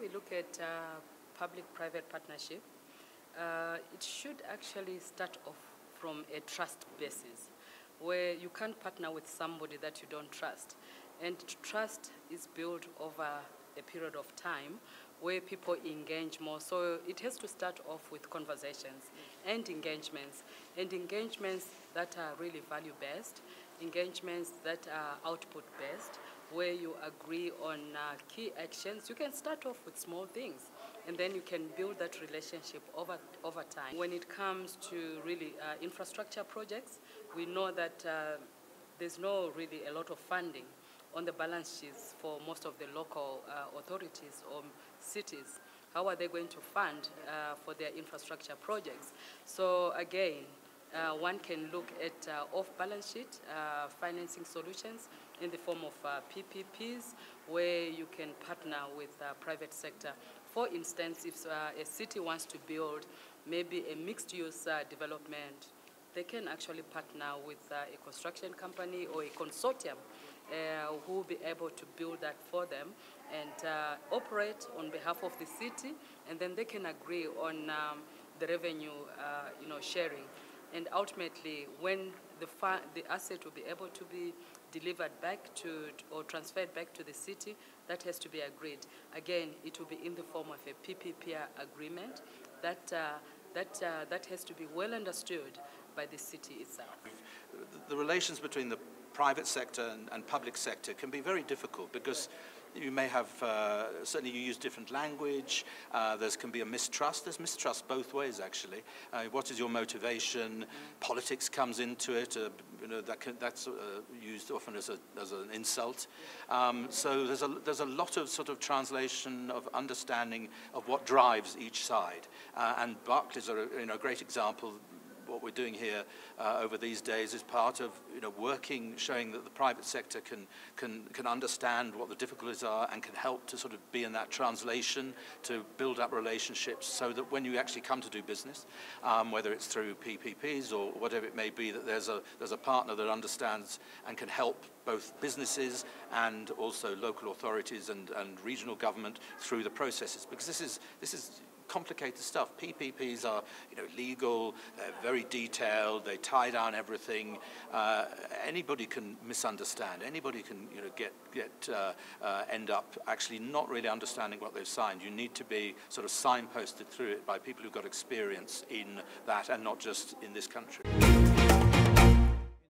we look at public-private partnership, it should actually start off from a trust basis, where you can't partner with somebody that you don't trust. And trust is built over a period of time where people engage more. So it has to start off with conversations and engagements that are really value-based, engagements that are output-based, where you agree on key actions. You can start off with small things, and then you can build that relationship over time. When it comes to really infrastructure projects, we know that there's no really a lot of funding on the balance sheets for most of the local authorities or cities. How are they going to fund for their infrastructure projects? So again, one can look at off-balance sheet financing solutions in the form of PPPs, where you can partner with private sector. For instance, if a city wants to build maybe a mixed-use development, they can actually partner with a construction company or a consortium who will be able to build that for them and operate on behalf of the city, and then they can agree on the revenue sharing. And ultimately, when the asset will be able to be delivered back to or transferred back to the city, that has to be agreed. Again, it will be in the form of a PPP agreement that has to be well understood by the city itself. The relations between the private sector and public sector can be very difficult because you may have, certainly you use different language, there can be a mistrust. There's mistrust both ways, actually. What is your motivation? Politics comes into it. That's used often as an insult. So there's a lot of sort of translation of understanding of what drives each side. And Barclays are a great example. What we're doing here over these days is part of working, showing that the private sector can understand what the difficulties are and can help to sort of be in that translation to build up relationships, so that when you actually come to do business, whether it's through PPPs or whatever it may be, that there's a partner that understands and can help both businesses and also local authorities and regional government through the processes, because this is complicated stuff. PPPs are legal, they're very detailed, they tie down everything. Anybody can misunderstand, anybody can end up actually not really understanding what they've signed. You need to be sort of signposted through it by people who've got experience in that and not just in this country.